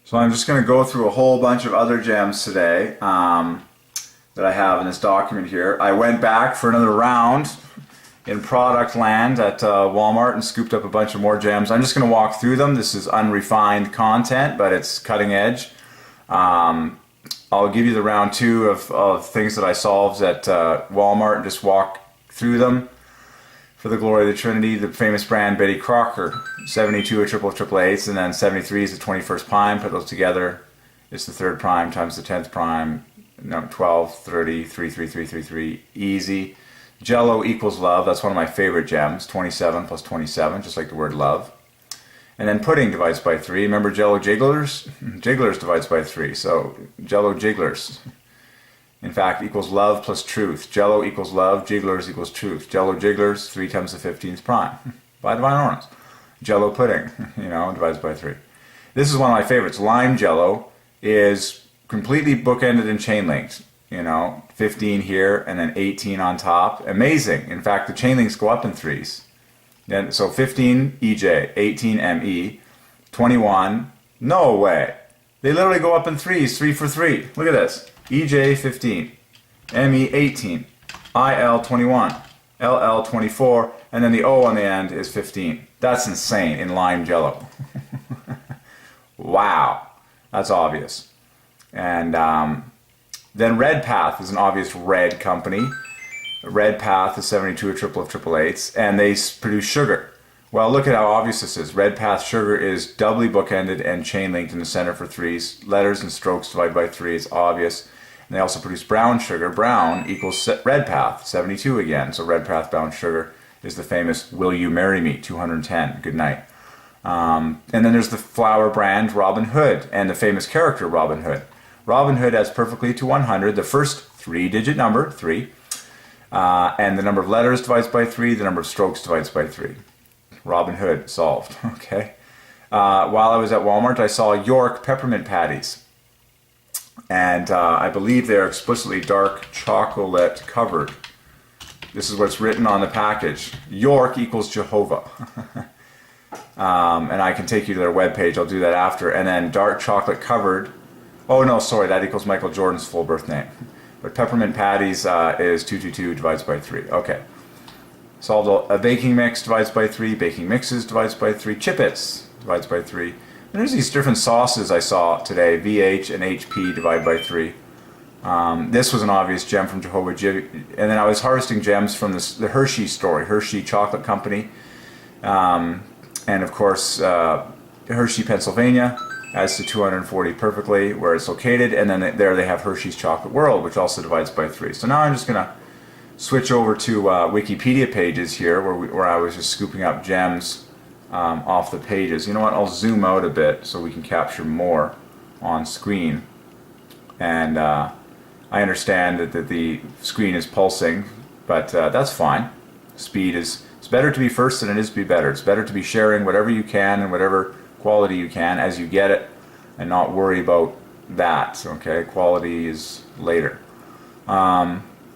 So I'm just going to go through a whole bunch of other gems today that I have in this document here. I went back for another round in product land at Walmart and scooped up a bunch of more gems. I'm just going to walk through them. This is unrefined content, but it's cutting edge. I'll give you the round two of things that I solved at Walmart and just walk through them. For the glory of the Trinity, the famous brand Betty Crocker, 72 888, and then 73 is the 21st prime. Put those together, it's the third prime times the 10th prime. 12, 30, 3, 3, 3, 3, 3, easy. Jell-O equals love, that's one of my favorite gems. 27 plus 27, just like the word love. And then pudding divides by 3. Remember Jell-O jigglers? Jigglers divides by 3, so Jell-O jigglers. In fact, equals love plus truth. Jell-O equals love, jigglers equals truth. Jell-O jigglers, 3 times the 15th prime. By Divine Ordinance. Jell-O pudding, divides by 3. This is one of my favorites. Lime Jell-O is completely bookended and chain linked. 15 here and then 18 on top. Amazing. In fact, the chain links go up in threes. Then, so 15 EJ, 18 ME, 21, no way. They literally go up in threes, 3 for 3. Look at this. EJ 15, ME 18, IL 21, LL 24, and then the O on the end is 15. That's insane in lime Jell-O. Wow, that's obvious. And then Red Path is an obvious red company. Red Path is 72 888, and they produce sugar. Well, look at how obvious this is. Red Path sugar is doubly bookended and chain linked in the center for 3s. Letters and strokes divide by 3. It's obvious. And they also produce brown sugar. Brown equals Red Path, 72 again. So Red Path brown sugar is the famous Will You Marry Me, 210. Good night. And then there's the flower brand Robin Hood and the famous character Robin Hood. Robin Hood adds perfectly to 100 the first 3-digit number, 3. And the number of letters divides by 3. The number of strokes divides by 3. Robin Hood solved. Okay. While I was at Walmart, I saw York peppermint patties. And I believe they're explicitly dark chocolate covered. This is what's written on the package. York equals Jehovah. And I can take you to their webpage. I'll do that after. And then dark chocolate covered. Oh no, sorry, that equals Michael Jordan's full birth name. But peppermint patties is 222 divides by 3. Okay. Solved a baking mix divides by 3. Baking mixes divides by 3. Chippets divides by 3. And there's these different sauces I saw today. VH and HP divide by 3. This was an obvious gem from Jehovah. And then I was harvesting gems from the Hershey story, Hershey Chocolate Company. And of course, Hershey, Pennsylvania, adds to 240 perfectly where it's located. And then there they have Hershey's Chocolate World, which also divides by 3. So now I'm just going to switch over to Wikipedia pages here where I was just scooping up gems off the pages. You know what, I'll zoom out a bit so we can capture more on screen. And I understand that the screen is pulsing, but that's fine. Speed is, it's better to be first than it is to be better. It's better to be sharing whatever you can and whatever quality you can as you get it and not worry about that. Okay, quality is later.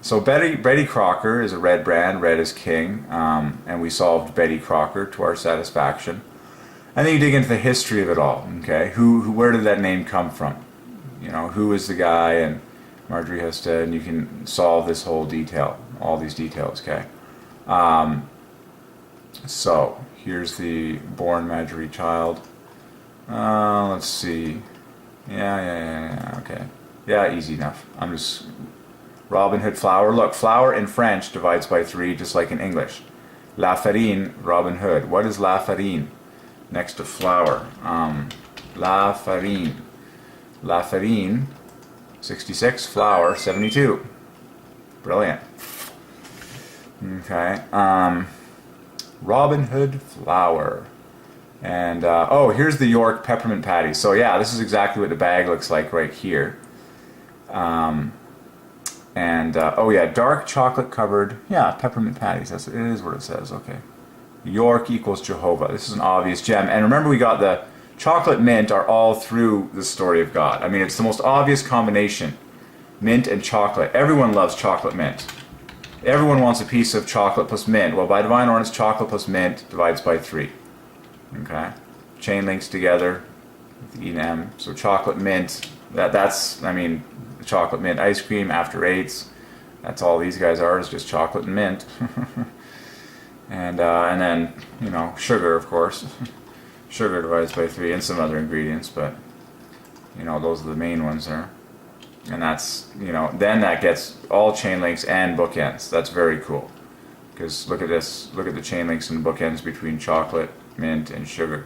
So Betty Crocker is a red brand, red is king, and we solved Betty Crocker to our satisfaction. And then you dig into the history of it all, okay? Where did that name come from? Who is the guy, and Marjorie Hested, and you can solve this whole detail, all these details, okay? So here's the born Marjorie child. Let's see. Yeah, okay. Yeah, easy enough. I'm just... Robin Hood flour. Look, flour in French divides by 3 just like in English. La farine, Robin Hood. What is la farine? Next to flour. La farine. La farine, 66. Flour, 72. Brilliant. Okay. Robin Hood flour. And, oh, here's the York peppermint patty. So yeah, this is exactly what the bag looks like right here. Oh yeah, dark chocolate covered, yeah, peppermint patties. It is what it says. Okay, York equals Jehovah. This is an obvious gem. And remember, we got the chocolate mint are all through the story of God. I mean, it's the most obvious combination, mint and chocolate. Everyone loves chocolate mint. Everyone wants a piece of chocolate plus mint. Well, by Divine Ordinance, chocolate plus mint divides by 3. Okay, chain links together. with the E and M. So chocolate mint, that's, I mean, the chocolate mint ice cream after 8s. That's all these guys are, is just chocolate and mint. And then, you know, sugar, of course. Sugar divided by 3 and some other ingredients, but, you know, those are the main ones there. And that's, you know, then that gets all chain links and bookends. That's very cool. Because look at this, look at the chain links and bookends between chocolate, mint, and sugar.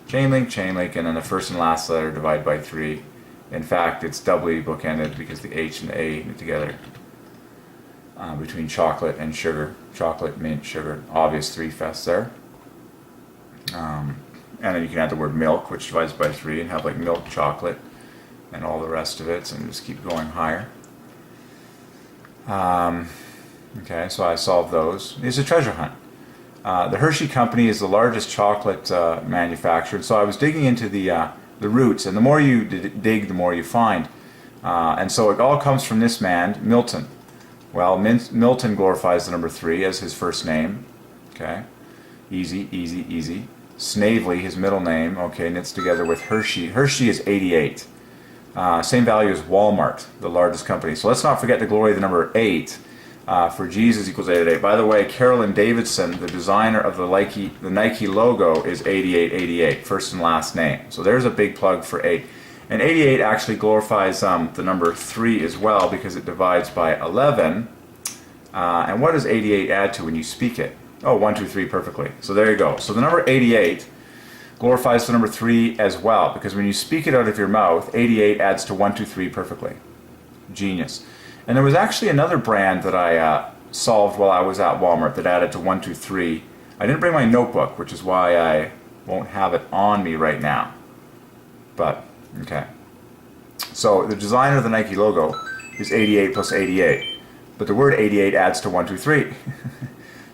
Chain link, and then the first and last letter divided by 3. In fact, it's doubly bookended because the H and the A get together. Between chocolate and sugar. Chocolate, mint, sugar. Obvious 3 fests there. And then you can add the word milk, which divides by 3, and have like milk chocolate and all the rest of it, and just keep going higher. Okay, so I solved those. It's a treasure hunt. The Hershey Company is the largest chocolate manufacturer, so I was digging into the roots, and the more you dig, the more you find. And so it all comes from this man, Milton. Well, Milton glorifies the number 3 as his first name. Okay, easy, easy, easy. Snavely, his middle name, okay, knits together with Hershey. Hershey is 88. Same value as Walmart, the largest company. So let's not forget the glory of the number 8. For Jesus equals 88. By the way, Carolyn Davidson, the designer of the Nike logo, is 8888, first and last name. So there's a big plug for 8. And 88 actually glorifies the number 3 as well, because it divides by 11. And what does 88 add to when you speak it? Oh, 1, 2, 3 perfectly. So there you go. So the number 88 glorifies the number 3 as well, because when you speak it out of your mouth, 88 adds to 1, 2, 3 perfectly. Genius. And there was actually another brand that I solved while I was at Walmart that added to 1, 2, 3. I didn't bring my notebook, which is why I won't have it on me right now. But, okay. So the designer of the Nike logo is 88 plus 88. But the word 88 adds to 1, 2, 3.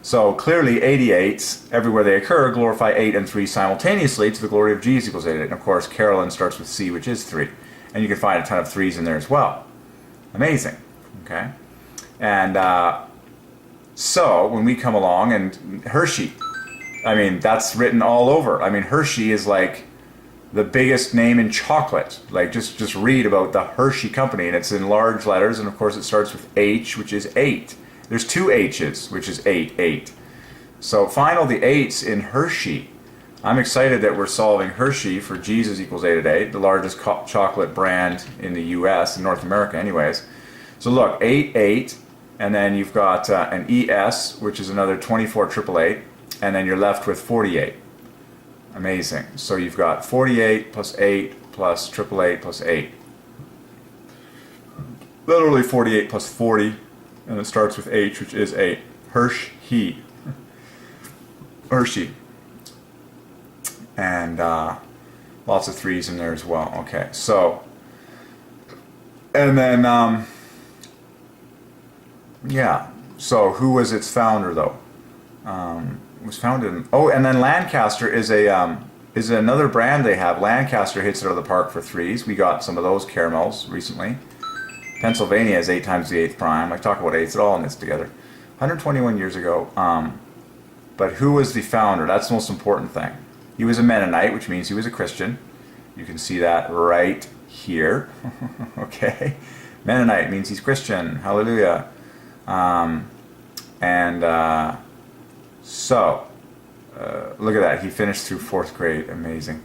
So clearly 88s, everywhere they occur, glorify 8 and 3 simultaneously to the glory of Jesus equals 88. And of course, Carolyn starts with C, which is 3. And you can find a ton of 3s in there as well. Amazing. Okay? And so when we come along, and Hershey, I mean, that's written all over. I mean, Hershey is like the biggest name in chocolate. Like, just read about the Hershey Company, and it's in large letters, and of course it starts with H, which is 8. There's 2 H's, which is 8, 8. So find all the 8's in Hershey. I'm excited that we're solving Hershey for Jesus equals 888, the largest chocolate brand in the U.S., in North America anyways. So look, 8, 8, and then you've got an ES, which is another 24,888, and then you're left with 48. Amazing. So you've got 48 plus 8 plus 888 plus 8. Literally 48 plus 40. And it starts with H, which is 8. Hershey. Hershey. And lots of 3's in there as well. Okay, so, and then, yeah, so who was its founder, though? It was founded in, oh, and then Lancaster is another brand they have. Lancaster hits it out of the park for 3's. We got some of those caramels recently. Pennsylvania is 8 times the 8th prime. I talk about 8's, it all knits together. 121 years ago. But who was the founder? That's the most important thing. He was a Mennonite, which means he was a Christian. You can see that right here. Okay. Mennonite means he's Christian. Hallelujah. So, look at that. He finished through 4th grade. Amazing.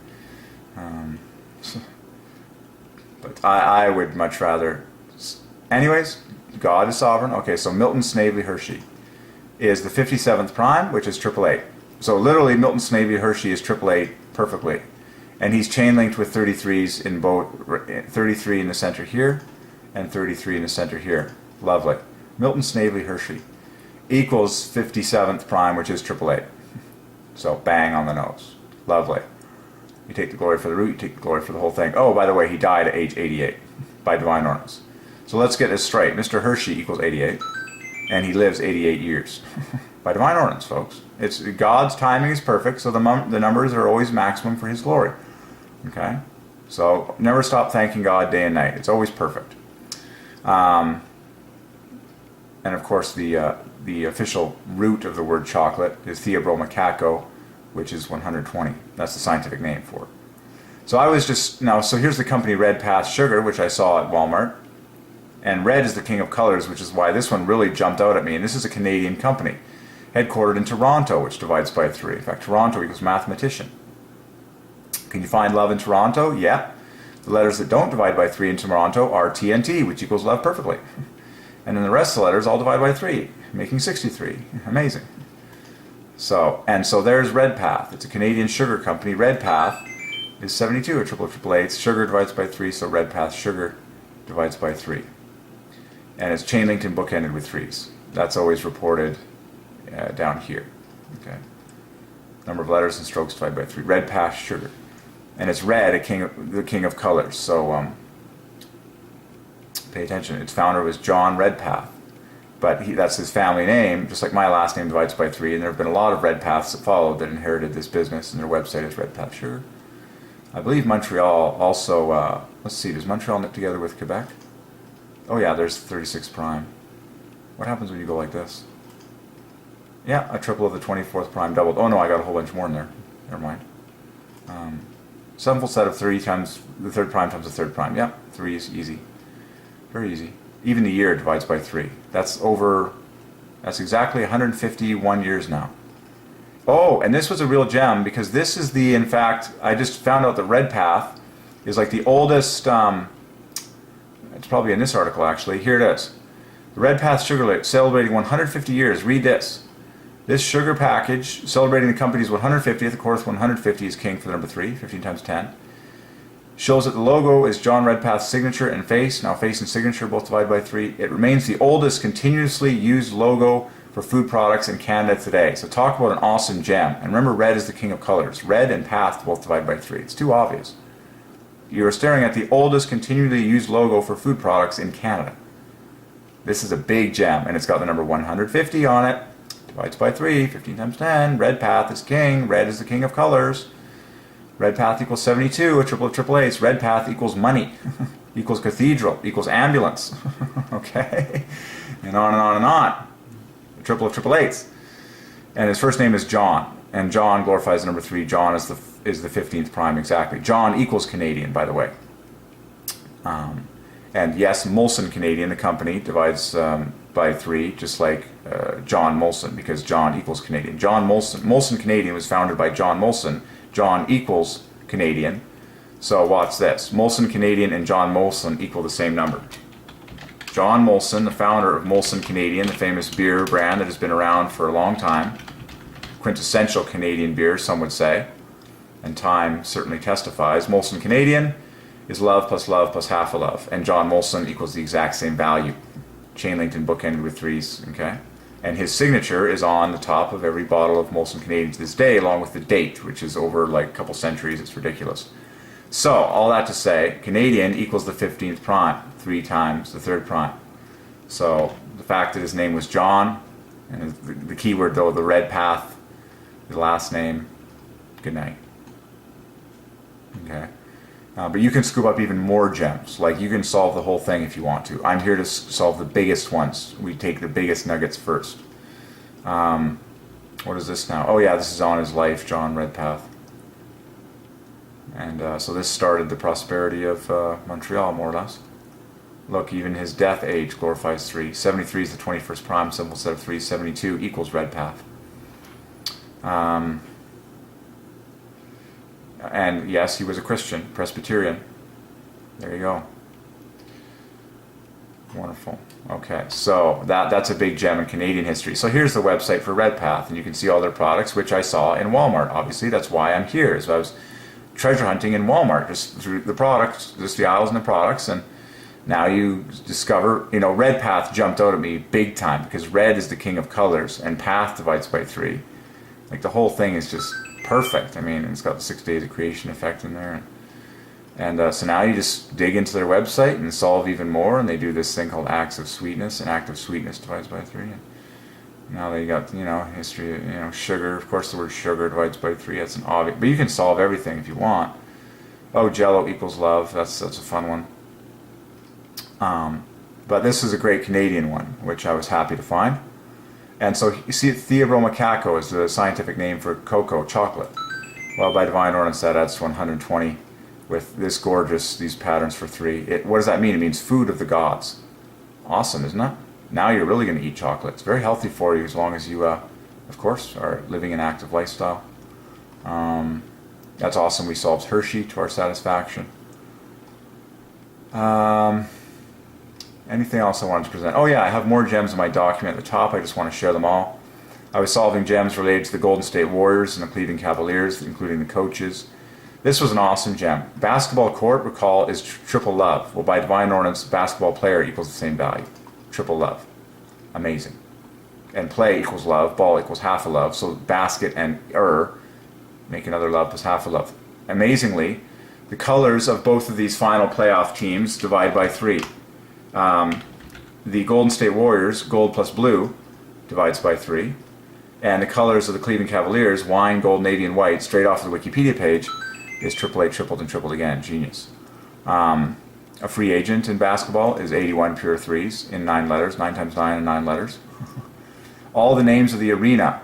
But I would much rather... Anyways, God is sovereign. Okay, so Milton Snavely Hershey is the 57th prime, which is 888. So literally, Milton Snavely Hershey is 888 perfectly. And he's chain linked with 33's in both, 33 in the center here, and 33 in the center here. Lovely. Milton Snavely Hershey equals 57th prime, which is 888. So bang on the nose. Lovely. You take the glory for the root, you take the glory for the whole thing. Oh, by the way, he died at age 88 by Divine Ordinance. So let's get this straight. Mr. Hershey equals 88, and he lives 88 years. By Divine Ordinance, folks. It's God's timing is perfect, so the numbers are always maximum for his glory. Okay? So never stop thanking God day and night. It's always perfect. And of course, the official root of the word chocolate is Theobroma caco, which is 120. That's the scientific name for it. So I was just, now, so here's the company Red Path Sugar, which I saw at Walmart. And red is the king of colors, which is why this one really jumped out at me. And this is a Canadian company, headquartered in Toronto, which divides by 3. In fact, Toronto equals mathematician. Can you find love in Toronto? Yeah. The letters that don't divide by 3 in Toronto are T and T, which equals love perfectly. And then the rest of the letters all divide by 3, making 63. Amazing. So there's Red Path. It's a Canadian sugar company. Red Path is 72, a triple triple eights. Sugar divides by 3, so Red Path Sugar divides by 3. And it's chain linked and bookended with 3s. That's always reported down here. Okay. Number of letters and strokes divided by 3. Red Path Sugar. And it's red, the king of colors. So pay attention. Its founder was John Redpath. But that's his family name, just like my last name divides by 3. And there have been a lot of Redpaths that followed that inherited this business, and their website is Red Path Sugar. I believe Montreal also, let's see, does Montreal knit together with Quebec? Oh yeah, there's 36 prime. What happens when you go like this? Yeah, a triple of the 24th prime doubled. Oh no, I got a whole bunch more in there. Never mind. 7 full set of 3 times the third prime times the third prime. Yeah, 3 is easy. Very easy. Even the year divides by 3. That's exactly 151 years now. Oh, and this was a real gem, because this is in fact, I just found out that Red Path is like the oldest, it's probably in this article actually. Here it is. The Red Path Sugar celebrating 150 years. Read this. This sugar package, celebrating the company's 150th, of course 150 is king for the number 3, 15 times 10. Shows that the logo is John Redpath's signature and face. Now face and signature both divide by 3. It remains the oldest continuously used logo for food products in Canada today. So talk about an awesome gem. And remember, red is the king of colors. Red and path both divide by 3. It's too obvious. You are staring at the oldest continually used logo for food products in Canada. This is a big gem, and it's got the number 150 on it. Divides by 3, 15 times 10. Red Path is king. Red is the king of colors. Red Path equals 72, a triple of triple eights. Red Path equals money, equals cathedral, equals ambulance. Okay? And on and on and on. A triple of triple eights. And his first name is John. And John glorifies the number 3. John is the 15th prime exactly. John equals Canadian, by the way. And yes, Molson Canadian, the company, divides by 3, just like John Molson, because John equals Canadian. John Molson. Molson Canadian was founded by John Molson. John equals Canadian. So watch this. Molson Canadian and John Molson equal the same number. John Molson, the founder of Molson Canadian, the famous beer brand that has been around for a long time. Quintessential Canadian beer, some would say. And time certainly testifies. Molson Canadian is love plus half a love. And John Molson equals the exact same value. Chain linked and bookended with 3s, okay? And his signature is on the top of every bottle of Molson Canadian to this day, along with the date, which is over like a couple centuries. It's ridiculous. So, all that to say, Canadian equals the 15th prime, 3 times the third prime. So, the fact that his name was John, and the key word though, the Red Path, the last name, good night. Okay. But you can scoop up even more gems. Like, you can solve the whole thing if you want to. I'm here to solve the biggest ones. We take the biggest nuggets first. What is this now? Oh yeah, this is on his life, John Redpath. And so this started the prosperity of Montreal, more or less. Look, even his death age glorifies 3. 73 is the 21st prime, simple set of 3. 72 equals Redpath. And yes, he was a Christian, Presbyterian. There you go. Wonderful. Okay, so that's a big gem in Canadian history. So here's the website for Redpath, and you can see all their products, which I saw in Walmart. Obviously, that's why I'm here. So I was treasure hunting in Walmart, just through the products, just the aisles and the products, and now you discover, Redpath jumped out at me big time, because red is the king of colors, and path divides by 3. Like, the whole thing is just perfect. I mean, it's got the 6 days of creation effect in there. And so now you just dig into their website and solve even more, and they do this thing called acts of sweetness, and act of sweetness divides by 3. And now they got, history, sugar. Of course, the word sugar divides by 3. That's an obvious, but you can solve everything if you want. Oh, Jell-O equals love. That's a fun one. But this is a great Canadian one, which I was happy to find. And so you see, Theobroma Cacao is the scientific name for cocoa, chocolate. Well, by Divine Ordinance, that adds to 120 with this gorgeous, these patterns for 3. What does that mean? It means food of the gods. Awesome, isn't it? Now you're really going to eat chocolate. It's very healthy for you as long as you, of course, are living an active lifestyle. That's awesome. We solved Hershey to our satisfaction. Anything else I wanted to present? Oh yeah, I have more gems in my document at the top. I just want to share them all. I was solving gems related to the Golden State Warriors and the Cleveland Cavaliers, including the coaches. This was an awesome gem. Basketball court, recall, is triple love. Well, by Divine Ordinance, basketball player equals the same value. Triple love. Amazing. And play equals love, ball equals half a love, so basket and make another love plus half a love. Amazingly, the colors of both of these final playoff teams divide by 3. The Golden State Warriors, gold plus blue, divides by 3. And the colors of the Cleveland Cavaliers, wine, gold, navy, and white, straight off the Wikipedia page, is AAA, tripled, and tripled again. Genius. A free agent in basketball is 81 pure threes in 9 letters, 9 times 9 and 9 letters. All the names of the arena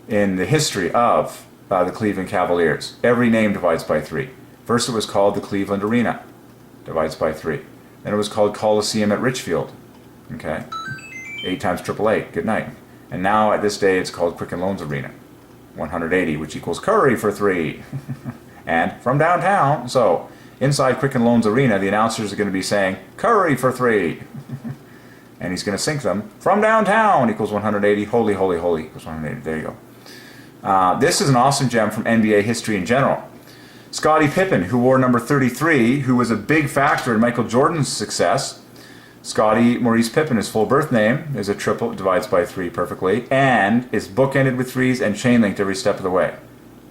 in the history of the Cleveland Cavaliers, every name divides by 3. First it was called the Cleveland Arena, divides by 3. Then it was called Coliseum at Richfield, okay? 8 times AAA, good night. And now at this day it's called Quicken Loans Arena, 180, which equals Curry for 3. And from downtown, so inside Quicken Loans Arena, the announcers are going to be saying, Curry for 3. And he's going to sync them, from downtown equals 180, holy, holy, holy equals 180. There you go. This is an awesome gem from NBA history in general. Scottie Pippen, who wore number 33, who was a big factor in Michael Jordan's success. Scottie Maurice Pippen, his full birth name, is a triple, divides by 3 perfectly, and is bookended with 3s and chain linked every step of the way.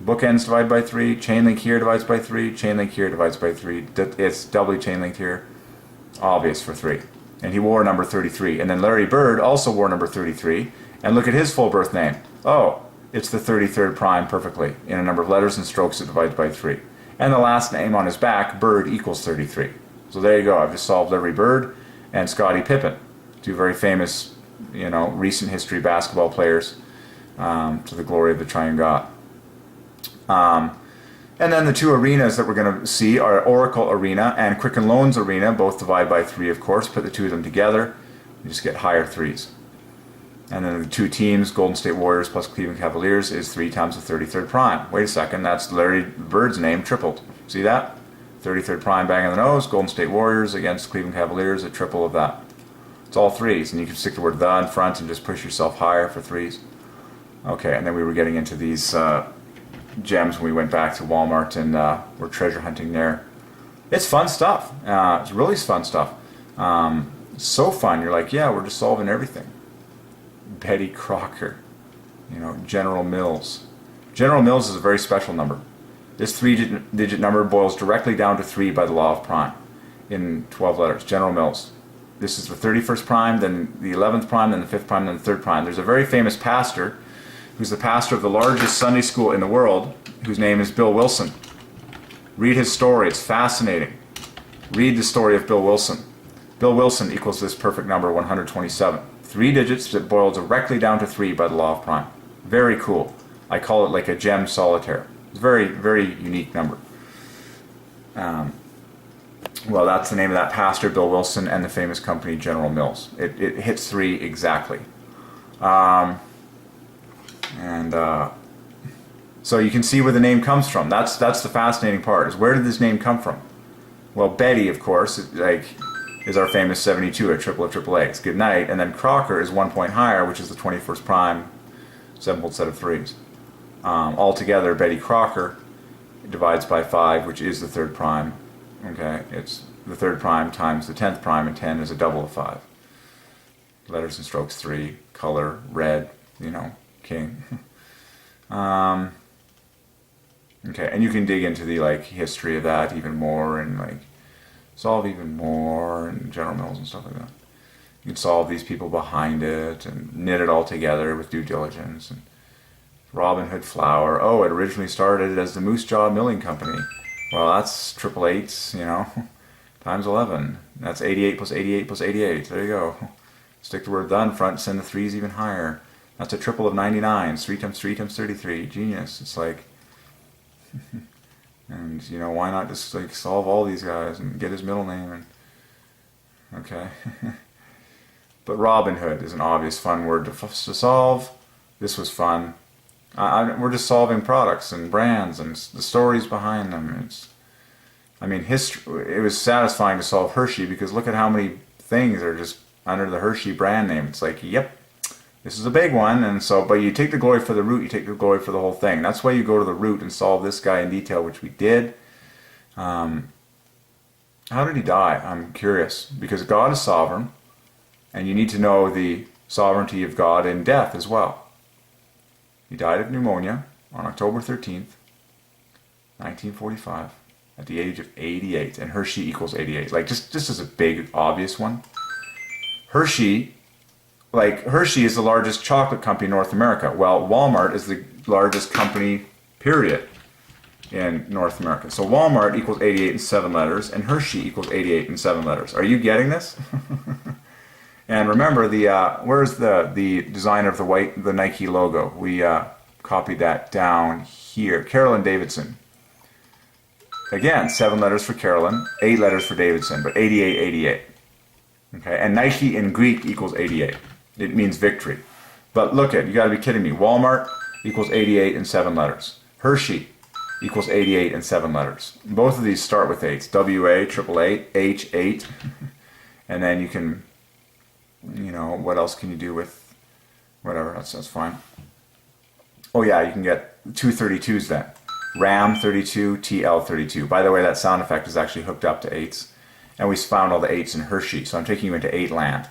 Bookends divide by 3, chain link here divides by 3, chain link here divides by 3. It's doubly chain linked here. Obvious for 3. And he wore number 33. And then Larry Bird also wore number 33. And look at his full birth name. Oh, it's the 33rd prime perfectly. In a number of letters and strokes, it divides by 3. And the last name on his back, Bird, equals 33. So there you go. I've just solved Larry Bird and Scottie Pippen, 2 very famous, recent history basketball players, to the glory of the Triune God. And then the 2 arenas that we're going to see are Oracle Arena and Quicken Loans Arena, both divide by 3, of course. Put the 2 of them together, you just get higher 3s. And then the 2 teams, Golden State Warriors plus Cleveland Cavaliers, is 3 times the 33rd prime. Wait a second, that's Larry Bird's name tripled. See that? 33rd prime bang on the nose, Golden State Warriors against Cleveland Cavaliers, a triple of that. It's all 3s, and you can stick the word the in front and just push yourself higher for 3s. Okay, and then we were getting into these gems when we went back to Walmart and we're treasure hunting there. It's fun stuff. It's really fun stuff. So fun. You're like, yeah, we're just solving everything. Betty Crocker, General Mills. General Mills is a very special number. This 3-digit number boils directly down to 3 by the law of prime in 12 letters. General Mills. This is the 31st prime, then the 11th prime, then the 5th prime, then the 3rd prime. There's a very famous pastor who's the pastor of the largest Sunday school in the world, whose name is Bill Wilson. Read his story. It's fascinating. Read the story of Bill Wilson. Bill Wilson equals this perfect number, 127. 3 digits that boil directly down to 3 by the law of prime. Very cool. I call it like a gem solitaire. It's a very, very unique number. Well, that's the name of that pastor, Bill Wilson, and the famous company General Mills. It hits 3 exactly. So you can see where the name comes from. That's the fascinating part, is where did this name come from? Well, Betty, of course, is our famous 72, a triple of triple A's. Good night. And then Crocker is 1 point higher, which is the 21st prime, 7-fold set of 3s. Altogether, Betty Crocker divides by 5, which is the 3rd prime. Okay, it's the 3rd prime times the 10th prime, and 10 is a double of 5. Letters and strokes 3, color, red, king. Okay, and you can dig into the history of that even more, and solve even more, and General Mills and stuff like that. You can solve these people behind it and knit it all together with due diligence. And Robin Hood Flour. Oh, it originally started as the Moose Jaw Milling Company. Well, that's triple 8s, times 11. That's 88 plus 88 plus 88. There you go. Stick the word the in front, send the 3s even higher. That's a triple of 99. 3 times 3 times 33. Genius. It's like And, why not just like solve all these guys and get his middle name and, okay. But Robin Hood is an obvious fun word to solve. This was fun. We're just solving products and brands and the stories behind them. History. It was satisfying to solve Hershey because look at how many things are just under the Hershey brand name. It's like, yep, this is a big one. And so, but you take the glory for the root, you take the glory for the whole thing. That's why you go to the root and solve this guy in detail, which we did. How did he die? I'm curious because God is sovereign. And you need to know the sovereignty of God in death as well. He died of pneumonia on October 13th, 1945, at the age of 88. And Hershey equals 88. Like, just as a big, obvious one. Hershey is the largest chocolate company in North America. Well, Walmart is the largest company, period, in North America. So Walmart equals 88 in 7 letters, and Hershey equals 88 in 7 letters. Are you getting this? And remember, where's the designer of the Nike logo? We copied that down here. Carolyn Davidson. Again, 7 letters for Carolyn, 8 letters for Davidson, but 88, 88. Okay, and Nike in Greek equals 88. It means victory. But look you got to be kidding me. Walmart equals 88 in 7 letters. Hershey equals 88 in 7 letters. Both of these start with 8s. WA, 888, H8. And then you can, what else can you do with whatever? That's fine. Oh yeah, you can get 232s then. RAM 32, TL 32. By the way, that sound effect is actually hooked up to 8s. And we found all the 8s in Hershey. So I'm taking you into 8 land.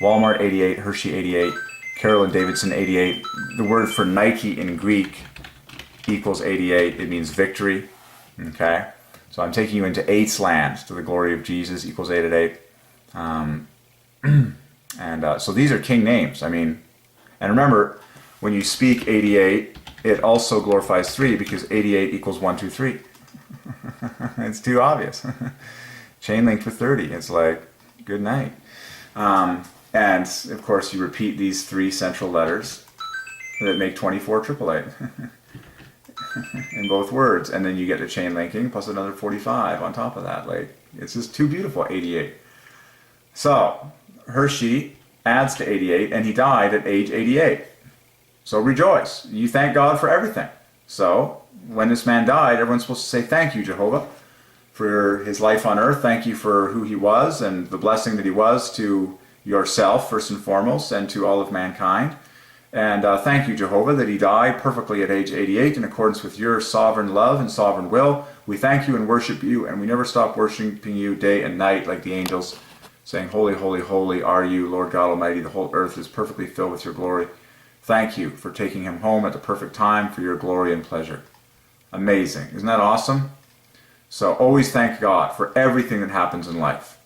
Walmart 88, Hershey 88, Carolyn Davidson 88. The word for Nike in Greek equals 88. It means victory. Okay? So I'm taking you into 8's land. To the glory of Jesus equals 888. So these are king names. And remember, when you speak 88, it also glorifies 3 because 88 equals 1, 2, 3. It's too obvious. Chain linked with 30. It's like, good night. And of course, you repeat these 3 central letters that make 24 888 in both words. And then you get the chain linking plus another 45 on top of that. Like, it's just too beautiful, 88. So, Hershey adds to 88, and he died at age 88. So rejoice. You thank God for everything. So, when this man died, everyone's supposed to say, thank you, Jehovah, for his life on earth. Thank you for who he was and the blessing that he was to yourself, first and foremost, and to all of mankind. And thank you, Jehovah, that he died perfectly at age 88 in accordance with your sovereign love and sovereign will. We thank you and worship you, and we never stop worshiping you day and night like the angels, saying, holy, holy, holy are you, Lord God Almighty. The whole earth is perfectly filled with your glory. Thank you for taking him home at the perfect time for your glory and pleasure. Amazing. Isn't that awesome? So always thank God for everything that happens in life.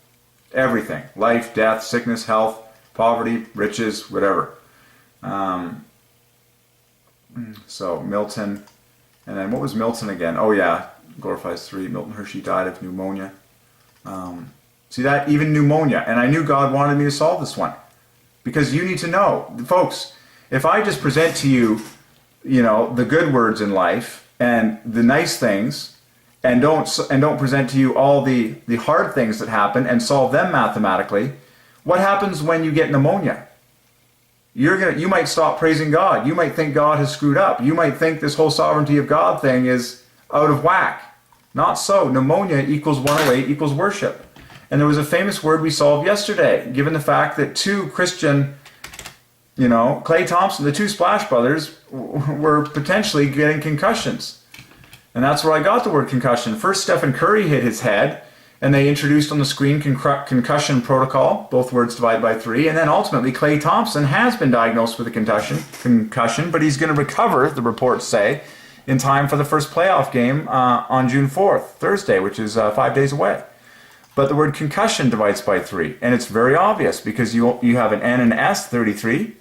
Everything. Life, death, sickness, health, poverty, riches, whatever. So Milton. And then what was Milton again? Oh yeah, glorifies 3. Milton Hershey died of pneumonia. See that? Even pneumonia. And I knew God wanted me to solve this one. Because you need to know. Folks, if I just present to you, the good words in life and the nice things, and don't present to you all the hard things that happen and solve them mathematically, what happens when you get pneumonia? You might stop praising God. You might think God has screwed up. You might think this whole sovereignty of God thing is out of whack. Not so. Pneumonia equals 108 equals worship. And there was a famous word we solved yesterday, given the fact that 2 Christian, Clay Thompson, the 2 Splash Brothers, were potentially getting concussions. And that's where I got the word concussion. First, Stephen Curry hit his head, and they introduced on the screen concussion protocol, both words divided by 3. And then ultimately, Clay Thompson has been diagnosed with a concussion, but he's going to recover, the reports say, in time for the first playoff game on June 4th, Thursday, which is 5 days away. But the word concussion divides by 3, and it's very obvious because you have an N and S, 33,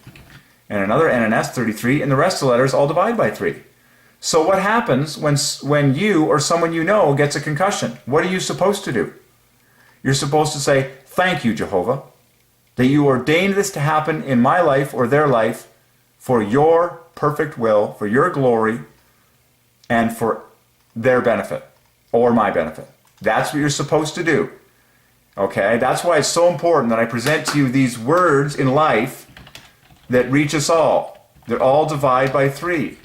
and another N and S, 33, and the rest of the letters all divide by 3. So what happens when you or someone you know gets a concussion? What are you supposed to do? You're supposed to say, thank you, Jehovah, that you ordained this to happen in my life or their life for your perfect will, for your glory, and for their benefit. or my benefit. That's what you're supposed to do. Okay? That's why it's so important that I present to you these words in life that reach us all. They're all divide by 3.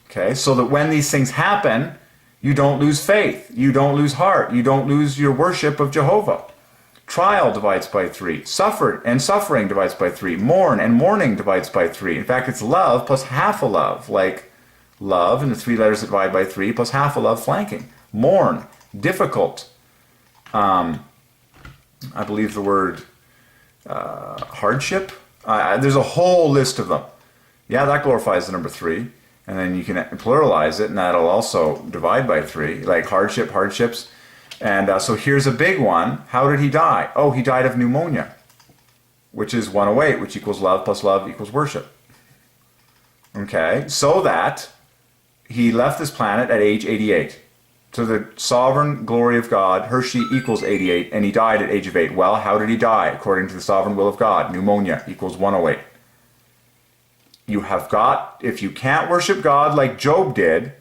Okay? So that when these things happen, you don't lose faith. You don't lose heart. You don't lose your worship of Jehovah. Trial divides by 3. Suffered and suffering divides by 3. Mourn and mourning divides by 3. In fact, it's love plus half a love. Like love and the 3 letters that divide by 3 plus half a love flanking. Mourn, difficult. I believe the word hardship. There's a whole list of them. Yeah, that glorifies the number 3. And then you can pluralize it, and that'll also divide by 3. Like hardship, hardships. And so here's a big one. How did he die? Oh, he died of pneumonia, which is 108, which equals love plus love equals worship. Okay, so that he left this planet at age 88. To the sovereign glory of God, Hershey equals 88, and he died at age of 8. Well, how did he die? According to the sovereign will of God, pneumonia equals 108. You have got, if you can't worship God like Job did,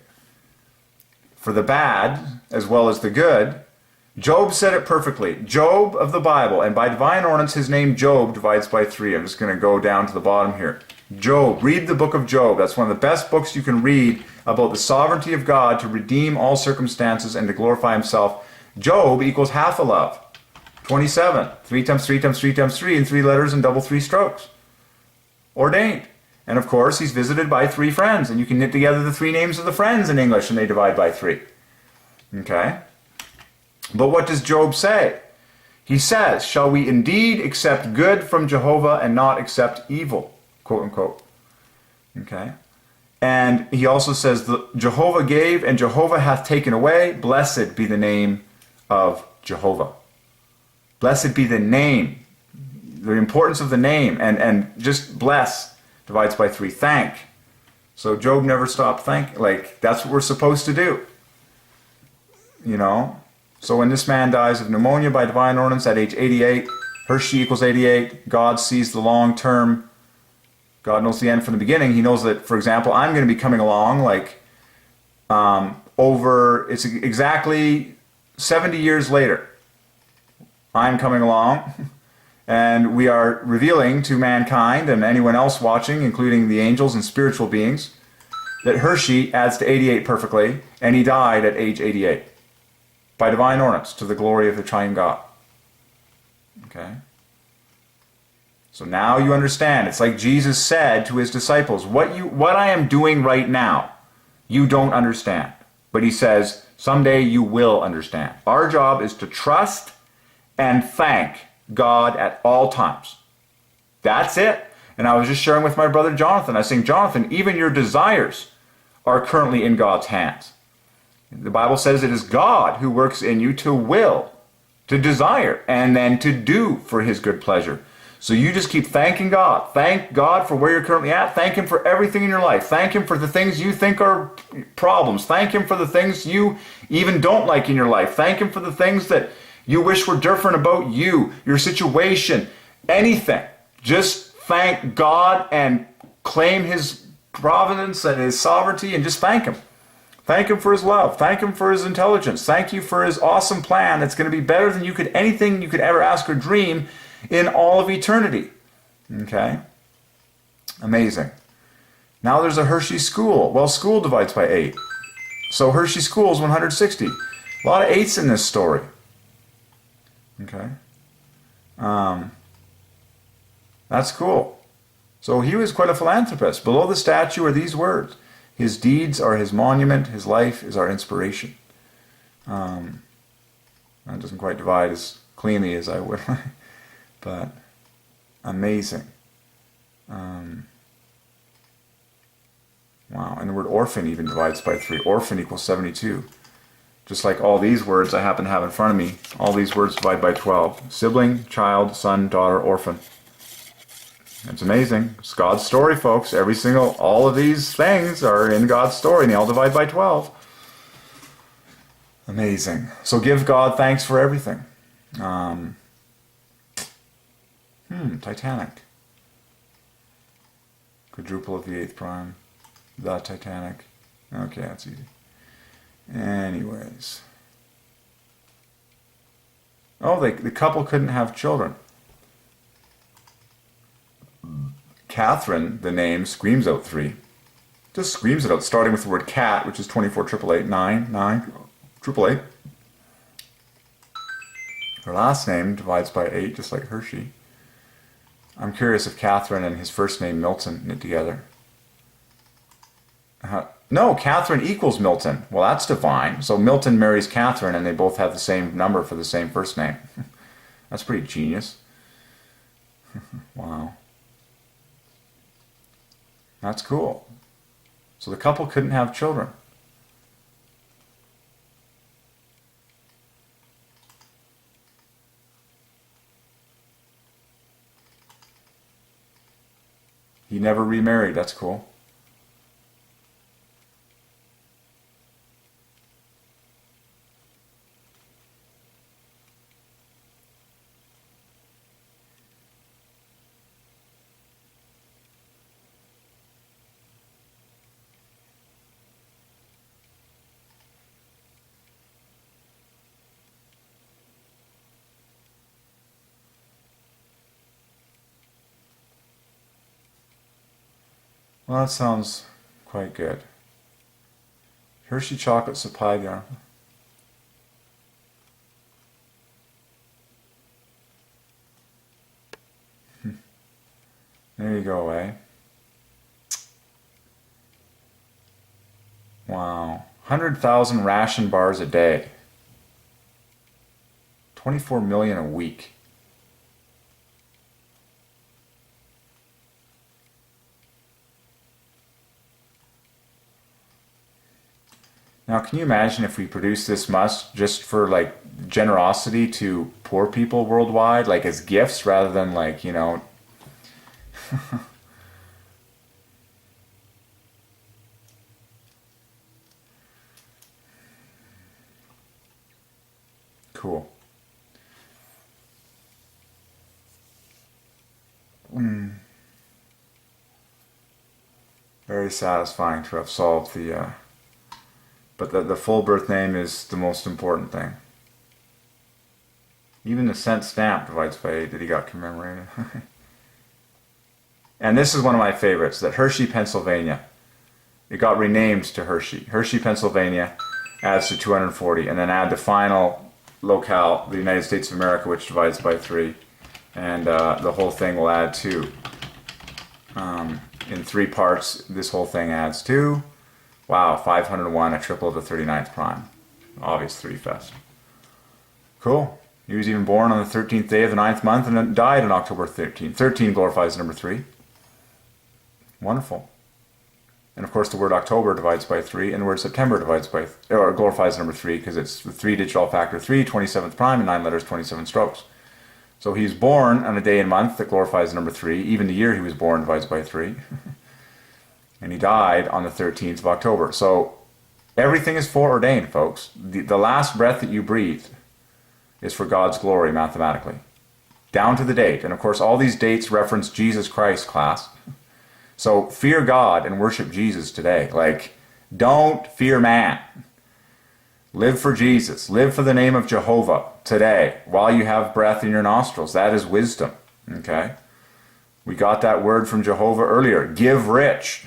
for the bad as well as the good, Job said it perfectly. Job of the Bible, and by divine ordinance his name Job divides by 3. I'm just going to go down to the bottom here. Job, read the book of Job. That's one of the best books you can read about the sovereignty of God to redeem all circumstances and to glorify himself. Job equals half a love. 27. 3 times 3 times 3 times 3 in 3 letters and double 3 strokes. Ordained. And of course, he's visited by 3 friends. And you can knit together the 3 names of the friends in English and they divide by 3. Okay? But what does Job say? He says, shall we indeed accept good from Jehovah and not accept evil? Quote unquote. Okay? And he also says, Jehovah gave and Jehovah hath taken away. Blessed be the name of Jehovah. Blessed be the name. The importance of the name. And just bless divides by 3. Thank. So Job never stopped thanking. Like, that's what we're supposed to do. You know? So when this man dies of pneumonia by divine ordinance at age 88, Hershey equals 88, God sees the long term. God knows the end from the beginning. He knows that, for example, I'm going to be coming along like it's exactly 70 years later. I'm coming along and we are revealing to mankind and anyone else watching, including the angels and spiritual beings, that Hershey adds to 88 perfectly, and he died at age 88 by divine ordinance to the glory of the Triune God. Okay? So now you understand. It's like Jesus said to his disciples, what I am doing right now, you don't understand. But he says, someday you will understand. Our job is to trust and thank God at all times. That's it. And I was just sharing with my brother Jonathan. I was saying, Jonathan, even your desires are currently in God's hands. The Bible says it is God who works in you to will, to desire, and then to do for his good pleasure. So you just keep thanking God. Thank God for where you're currently at. Thank him for everything in your life. Thank him for the things you think are problems. Thank him for the things you even don't like in your life. Thank him for the things that you wish were different about you, your situation, anything. Just thank God and claim his providence and his sovereignty and just thank him. Thank him for his love. Thank him for his intelligence. Thank you for his awesome plan that's going to be better than anything you could ever ask or dream in all of eternity. Okay? Amazing. Now there's a Hershey school. Well, school divides by 8. So Hershey school is 160. A lot of 8s in this story. Okay? That's cool. So he was quite a philanthropist. Below the statue are these words. His deeds are his monument. His life is our inspiration. That doesn't quite divide as cleanly as I would. But amazing. Wow. And the word orphan even divides by 3. Orphan equals 72. Just like all these words I happen to have in front of me, all these words divide by 12. Sibling, child, son, daughter, orphan. It's amazing. It's God's story, folks. All of these things are in God's story, and they all divide by 12. Amazing. So give God thanks for everything. Titanic. Quadruple of the 8th prime. The Titanic. Okay, that's easy. Anyways. Oh, the couple couldn't have children. Catherine, the name, screams out 3. Just screams it out, starting with the word cat, which is 24,888,9,9,888. Her last name divides by 8, just like Hershey. I'm curious if Catherine and his first name, Milton, knit together. No, Catherine equals Milton. Well, that's divine. So Milton marries Catherine, and they both have the same number for the same first name. That's pretty genius. Wow. That's cool. So the couple couldn't have children. He never remarried. That's cool. Well, that sounds quite good. Hershey chocolate supply yarn. There you go, eh? Wow. 100,000 ration bars a day. 24 million a week. Now, can you imagine if we produce this much just for like generosity to poor people worldwide, like as gifts rather than like, you know. Cool. Very satisfying to have solved the. But the full birth name is the most important thing. Even the cent stamp divides by 8 that he got commemorated. And this is one of my favorites, that Hershey, Pennsylvania. It got renamed to Hershey. Hershey, Pennsylvania adds to 240, and then add the final locale, the United States of America, which divides by 3. And the whole thing will add 2. In 3 parts, this whole thing adds 2. Wow, 501, a triple of the 39th prime. Obvious 3 fest. Cool. He was even born on the 13th day of the 9th month and then died on October 13th. 13 glorifies number 3. Wonderful. And of course the word October divides by 3, and the word September divides by, or glorifies number 3, because it's the 3-digit all factor 3, 27th prime, and 9 letters, 27 strokes. So he's born on a day and month that glorifies number 3. Even the year he was born divides by 3. And he died on the 13th of October. So everything is foreordained, folks. The last breath that you breathe is for God's glory mathematically. Down to the date. And of course all these dates reference Jesus Christ, class. So fear God and worship Jesus today. Like, don't fear man. Live for Jesus. Live for the name of Jehovah today while you have breath in your nostrils. That is wisdom. Okay? We got that word from Jehovah earlier. Give rich.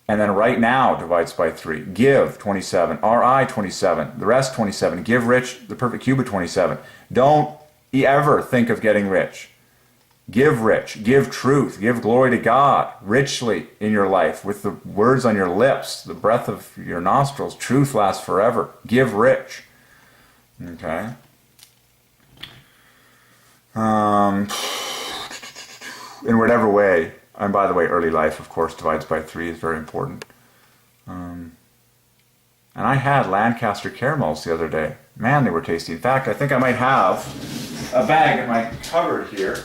And then right now divides by 3. Give, 27. RI, 27. The rest, 27. Give rich, the perfect cube of 27. Don't ever think of getting rich. Give rich. Give truth. Give glory to God richly in your life with the words on your lips, the breath of your nostrils. Truth lasts forever. Give rich. Okay? In whatever way. And by the way, early life, of course, divides by 3 is very important. And I had Lancaster caramels the other day. Man, they were tasty. In fact, I think I might have a bag in my cupboard here.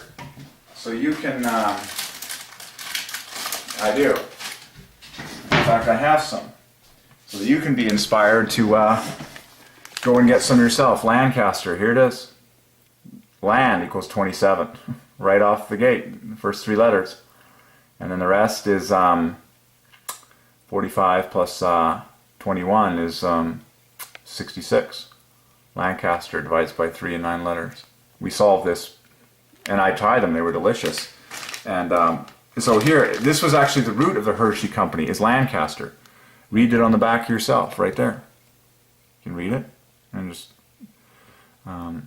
So you can, I do. In fact, I have some. So that you can be inspired to go and get some yourself. Lancaster, here it is. Land equals 27. Right off the gate, the first 3 letters. And then the rest is 45 plus 21 is 66. Lancaster divides by 3 in 9 letters. We solved this, and I tried them. They were delicious. And so here, this was actually the root of the Hershey Company, is Lancaster. Read it on the back yourself, right there. You can read it, and just, I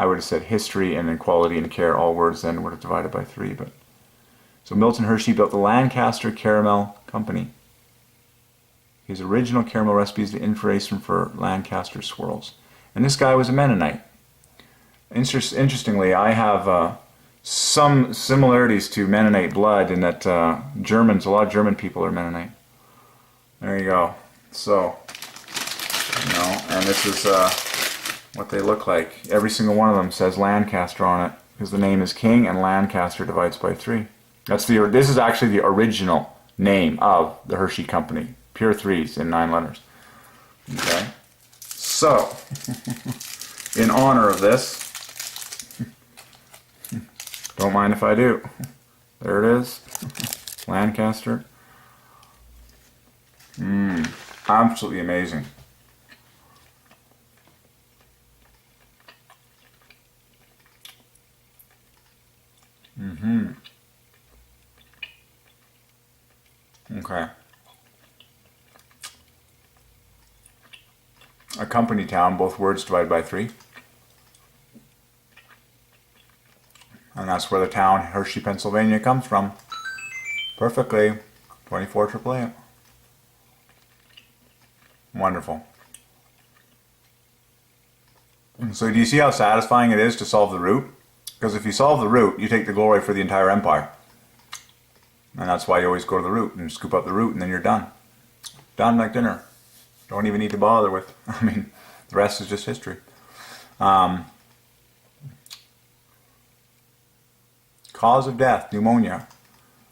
would have said history and then quality and care, all words then would have divided by 3. But so Milton Hershey built the Lancaster Caramel Company. His original caramel recipe is the inspiration for Lancaster swirls. And this guy was a Mennonite. Interestingly, I have some similarities to Mennonite blood in that Germans, a lot of German people are Mennonite. There you go. So, you know, and this is what they look like. Every single one of them says Lancaster on it, because the name is King, and Lancaster divides by 3. This is actually the original name of the Hershey Company. Pure 3s in 9 letters. Okay. So, in honor of this, don't mind if I do. There it is. Lancaster. Absolutely amazing. Okay. A company town, both words divided by 3. And that's where the town Hershey, Pennsylvania comes from. Perfectly. 24 AAA. Wonderful. So do you see how satisfying it is to solve the root? Because if you solve the root, you take the glory for the entire empire. And that's why you always go to the root and scoop up the root, and then you're done. Done like dinner. Don't even need to bother with. I mean, the rest is just history. Cause of death, pneumonia.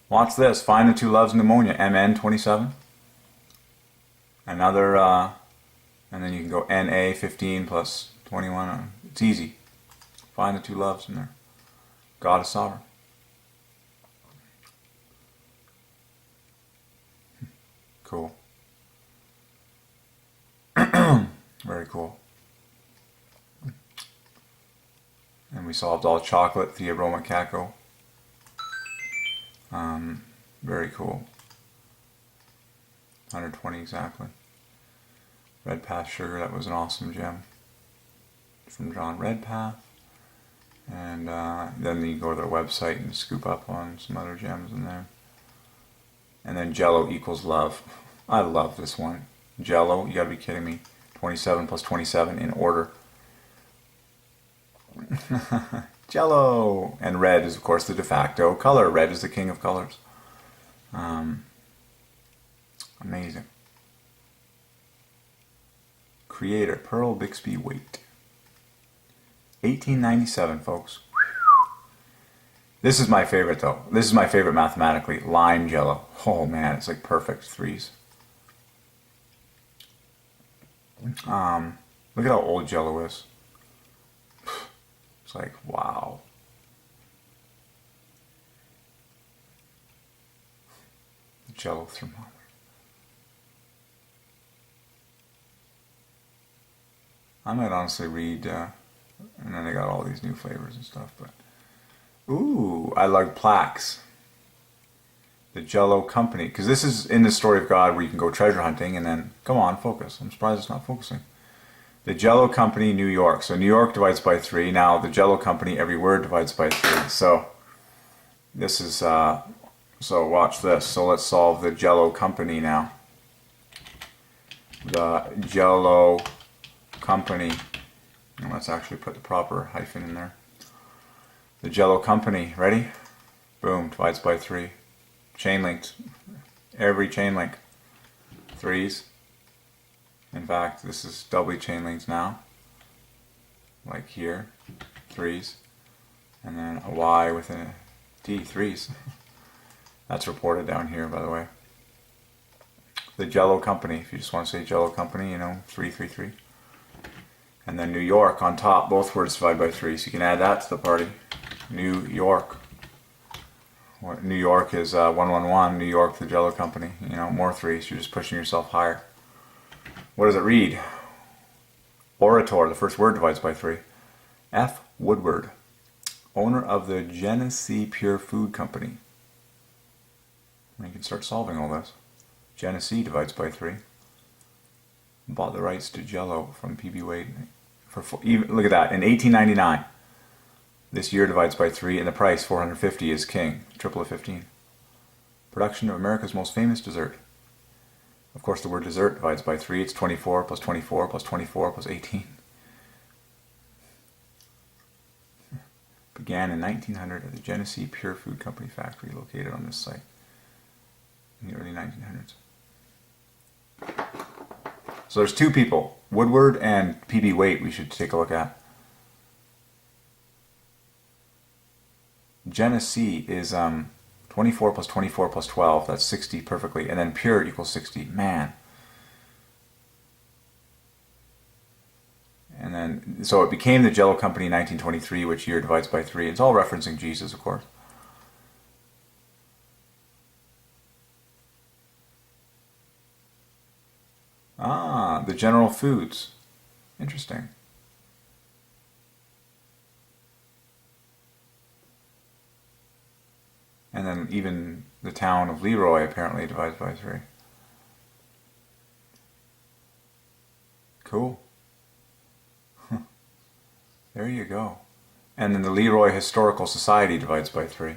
Watch this. Find the 2 loves, pneumonia. MN27. Another, and then you can go NA 15 plus 21. It's easy. Find the 2 loves in there. God is sovereign. Cool. Very cool. And we solved all chocolate, the aroma cacao. Very cool. 120 exactly. Redpath sugar, that was an awesome gem from John Redpath. And then you go to their website and scoop up on some other gems in there. And then Jell-O equals love. I love this one. Jell-O, you gotta be kidding me. 27 plus 27 in order. Jell-O! And red is, of course, the de facto color. Red is the king of colors. Amazing. Creator, Pearl Bixby Weight. 1897, folks. This is my favorite, though. This is my favorite mathematically. Lime Jell-O. Oh, man, it's like perfect 3s. Look at how old Jell-O is. It's like, wow. The Jell-O thermometer. I might honestly read, and then they got all these new flavors and stuff, but ooh, I like plaques. The Jell-O Company, because this is in the story of God where you can go treasure hunting and then, come on, focus. I'm surprised it's not focusing. The Jell-O Company, New York. So New York divides by 3. Now the Jell-O Company, every word divides by 3. So this is, so watch this. So let's solve the Jell-O Company now. The Jell-O Company. And let's actually put the proper hyphen in there. The Jell-O Company, ready? Boom, divides by 3. Chain linked. Every chain link. 3s. In fact, this is doubly chain linked now. Like here. 3s. And then a Y with a D. 3s. That's reported down here, by the way. The Jell-O Company. If you just want to say Jell-O Company, you know, 333. And then New York on top. Both words divide by 3. So you can add that to the party. New York. New York is 111. New York, the Jell-O Company. You know, more 3s. You're just pushing yourself higher. What does it read? Orator, the first word divides by 3. F. Woodward, owner of the Genesee Pure Food Company. You can start solving all this. Genesee divides by 3. Bought the rights to Jell-O from P.B. Wade. Look at that, in 1899. This year divides by 3, and the price, $450, is king. Triple of 15. Production of America's most famous dessert. Of course, the word dessert divides by 3. It's 24 plus 24 plus 24 plus 18. Began in 1900 at the Genesee Pure Food Company factory located on this site in the early 1900s. So there's 2 people, Woodward and P.B. Waite, we should take a look at. Genesee is 24 plus 24 plus 12, that's 60 perfectly, and then pure equals 60. Man. And then, so it became the Jell-O Company in 1923, which year divides by 3. It's all referencing Jesus, of course. Ah, the General Foods. Interesting. And then even the town of Leroy apparently divides by 3. Cool. There you go. And then the Leroy Historical Society divides by 3.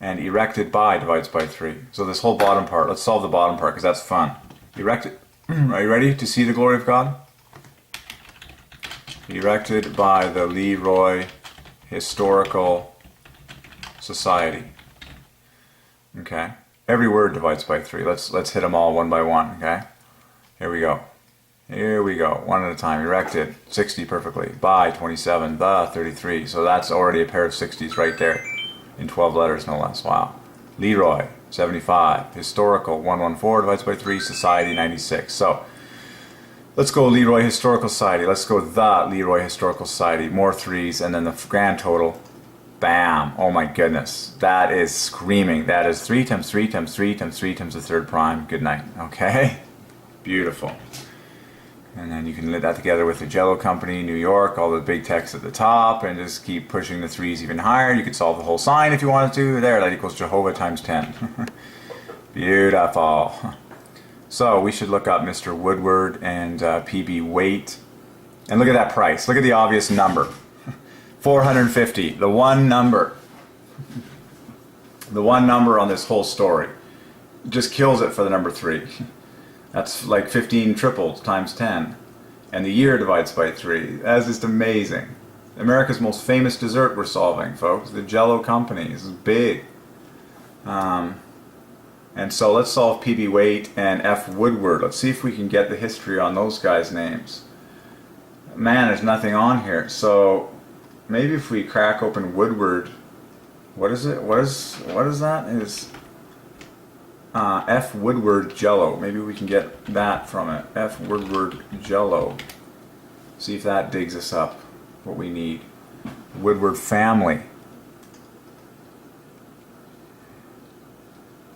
And erected by divides by 3. So this whole bottom part, let's solve the bottom part because that's fun. Erected, are you ready to see the glory of God? Erected by the Leroy Historical Society. Okay. Every word divides by 3. Let's hit them all one by one, okay? Here we go. Here we go. One at a time. Erected, 60 perfectly. By, 27. The, 33. So that's already a pair of 60s right there. In 12 letters, no less. Wow. Leroy, 75. Historical, 114 divides by 3. Society, 96. So, let's go Leroy Historical Society. Let's go the Leroy Historical Society. More 3s, and then the grand total. Bam. Oh my goodness. That is screaming. That is 3 times 3 times 3 times 3 times the third prime. Good night. Okay? Beautiful. And then you can knit that together with the Jell-O Company, New York, all the big text at the top, and just keep pushing the 3s even higher. You could solve the whole sign if you wanted to. There, that equals Jehovah times 10. Beautiful. So we should look up Mr. Woodward and P.B. Waite. And look at that price. Look at the obvious number. 450. The one number. The one number on this whole story. Just kills it for the number 3. That's like 15 triples times 10. And the year divides by 3. That's just amazing. America's most famous dessert we're solving, folks. The Jell-O Company. This is big. And so let's solve P.B. Waite and F. Woodward. Let's see if we can get the history on those guys' names. Man, there's nothing on here. So maybe if we crack open Woodward. What is it? What is that? Is F. Woodward Jell-O. Maybe we can get that from it. F. Woodward Jell-O. See if that digs us up what we need. Woodward family.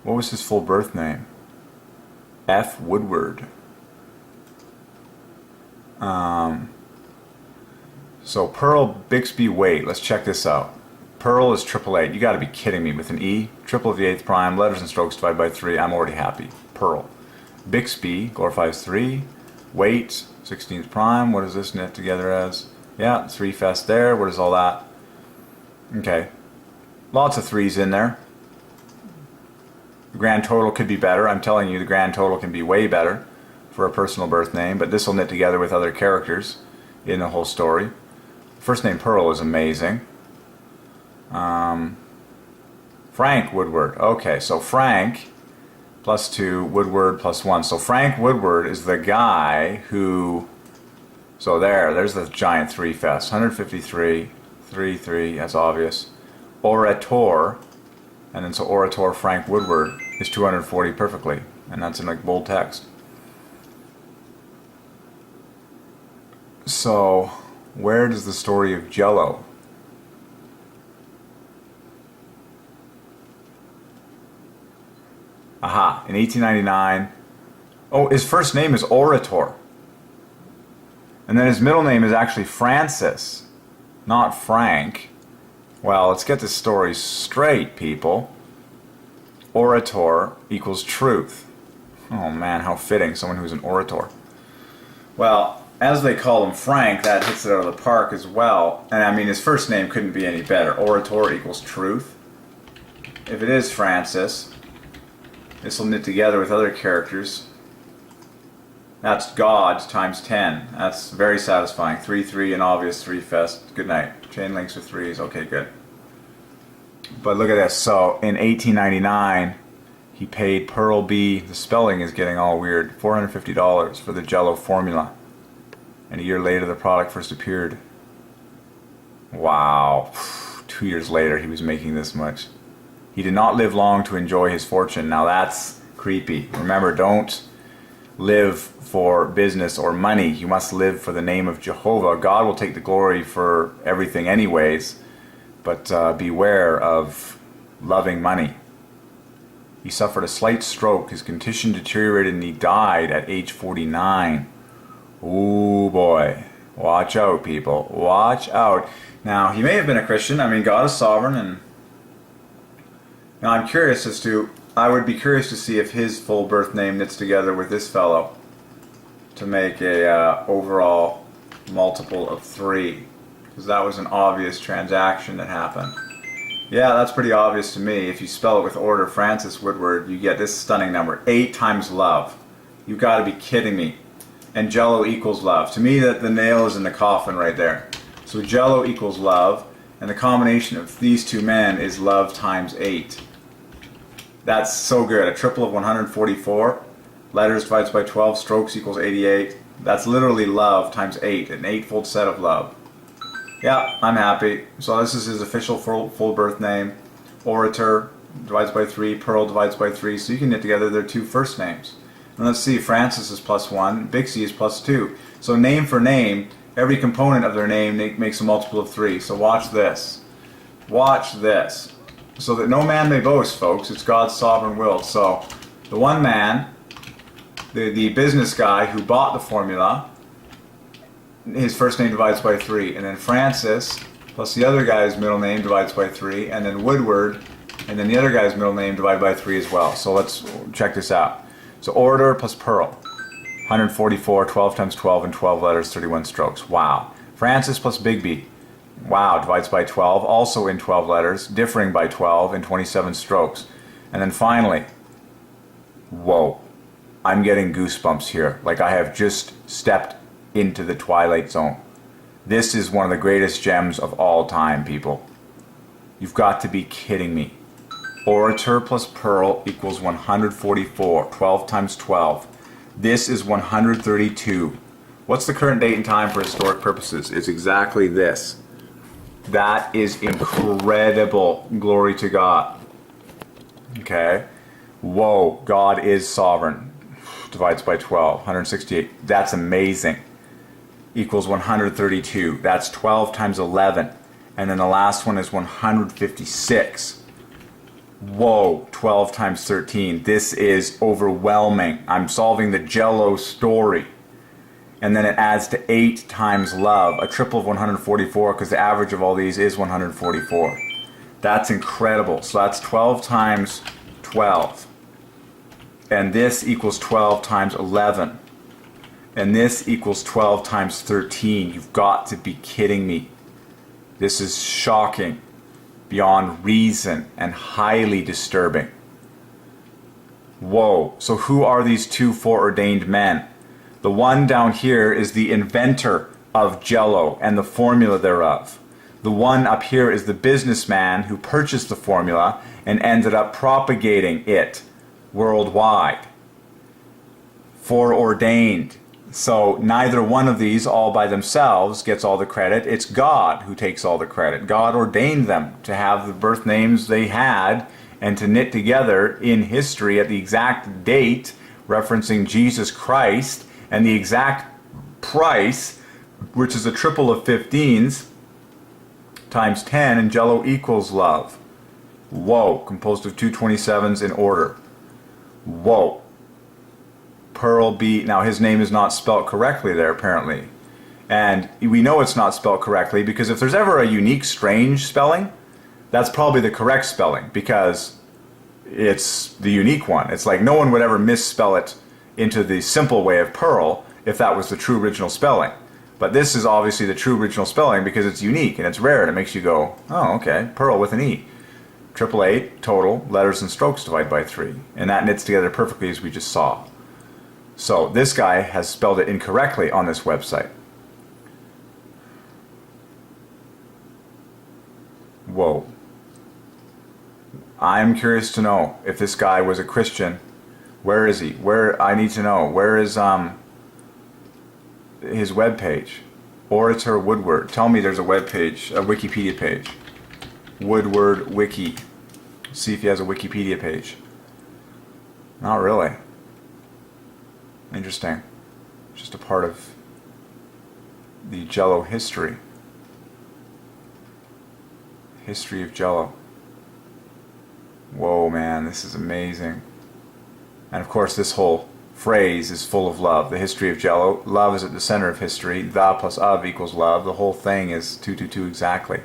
What was his full birth name? F. Woodward. So Pearl Bixby Waite. Let's check this out. Pearl is 888. You got to be kidding me with an E. Triple of the 8th prime. Letters and strokes divided by 3. I'm already happy. Pearl. Bixby glorifies 3. Waite 16th prime. What does this knit together as? Yeah, 3 fest there. What is all that? Okay. Lots of 3s in there. The grand total could be better. I'm telling you, the grand total can be way better for a personal birth name, but this will knit together with other characters in the whole story. First name Pearl is amazing. Frank Woodward. Okay, so Frank plus 2, Woodward plus 1. So Frank Woodward is the guy who... So there's the giant 3 fest. 153, 3, 3, that's obvious. Orator, and then so Orator Frank Woodward is 240 perfectly. And that's in like bold text. So, where does the story of Jell-O? Aha, in 1899, Oh, his first name is Orator. And then his middle name is actually Francis, not Frank. Well, let's get this story straight, people. Orator equals truth. Oh man, how fitting, someone who's an orator. Well, as they call him Frank, that hits it out of the park as well. And I mean, his first name couldn't be any better. Orator equals truth. If it is Francis, this will knit together with other characters. That's God times 10. That's very satisfying. 3, 3, and obvious 3 fest. Good night. Chain links with 3s. Okay, good. But look at this. So in 1899, he paid Pearl B, the spelling is getting all weird, $450 for the Jell-O formula. And a year later, the product first appeared. Wow. 2 years later, he was making this much. He did not live long to enjoy his fortune. Now that's creepy. Remember, don't live for business or money. You must live for the name of Jehovah. God will take the glory for everything anyways, but beware of loving money. He suffered a slight stroke. His condition deteriorated and he died at age 49. Ooh boy. Watch out, people. Watch out. Now, he may have been a Christian. I mean, God is sovereign, and now I'm curious as to, I would be curious to see if his full birth name knits together with this fellow to make a overall multiple of 3, because that was an obvious transaction that happened. Yeah, that's pretty obvious to me. If you spell it with order, Francis Woodward, you get this stunning number, 8 times love. You got to be kidding me. And Jell-O equals love. To me, that the nail is in the coffin right there. So Jell-O equals love, and the combination of these two men is love times 8. That's so good. A triple of 144. Letters divided by 12. Strokes equals 88. That's literally love times 8. An 8-fold set of love. Yeah, I'm happy. So this is his official full birth name. Orator divides by 3. Pearl divides by 3. So you can knit together their 2 first names. And let's see. Francis is +1. Bixie is +2. So name for name, every component of their name makes a multiple of 3. So watch this. Watch this. So that no man may boast, folks. It's God's sovereign will. So the one man, the business guy who bought the formula, his first name divides by 3. And then Francis plus the other guy's middle name divides by 3. And then Woodward and then the other guy's middle name divided by 3 as well. So let's check this out. So Orator plus Pearl. 144, 12 times 12, and 12 letters, 31 strokes. Wow. Francis plus Bigby. Wow, divides by 12, also in 12 letters, differing by 12 and 27 strokes. And then finally, whoa, I'm getting goosebumps here. Like I have just stepped into the twilight zone. This is one of the greatest gems of all time, people. You've got to be kidding me. Orator plus Pearl equals 144, 12 times 12. This is 132. What's the current date and time for historic purposes? It's exactly this. That is incredible. Glory to God. Okay. Whoa. God is sovereign. Divides by 12. 168. That's amazing. Equals 132. That's 12 times 11. And then the last one is 156. Whoa. 12 times 13. This is overwhelming. I'm solving the Jell-O story. And then it adds to 8 times love, a triple of 144, because the average of all these is 144. That's incredible. So that's 12 times 12. And this equals 12 times 11. And this equals 12 times 13. You've got to be kidding me. This is shocking, beyond reason, and highly disturbing. Whoa. So who are these 2 foreordained men? The one down here is the inventor of Jell-O and the formula thereof. The one up here is the businessman who purchased the formula and ended up propagating it worldwide. Foreordained. So neither one of these all by themselves gets all the credit. It's God who takes all the credit. God ordained them to have the birth names they had and to knit together in history at the exact date referencing Jesus Christ, and the exact price, which is a triple of 15s, times 10, and Jell-O equals love. Whoa. Composed of 2 27s in order. Whoa. Pearl B. Now his name is not spelt correctly there apparently. And we know it's not spelled correctly because if there's ever a unique, strange spelling, that's probably the correct spelling because it's the unique one. It's like no one would ever misspell it into the simple way of Pearl if that was the true original spelling. But this is obviously the true original spelling because it's unique and it's rare and it makes you go, oh, okay, Pearl with an E. 888 total letters and strokes divided by 3. And that knits together perfectly as we just saw. So this guy has spelled it incorrectly on this website. Whoa. I'm curious to know if this guy was a Christian. Where is he? Where, I need to know. Where is his web page? Orator Woodward. Tell me there's a web page, a Wikipedia page. Woodward Wiki. See if he has a Wikipedia page. Not really. Interesting. Just a part of the Jell-O history. History of Jell-O. Whoa, man, this is amazing. And of course this whole phrase is full of love. The history of Jell-O. Love is at the center of history. The plus of equals love. The whole thing is 222 exactly.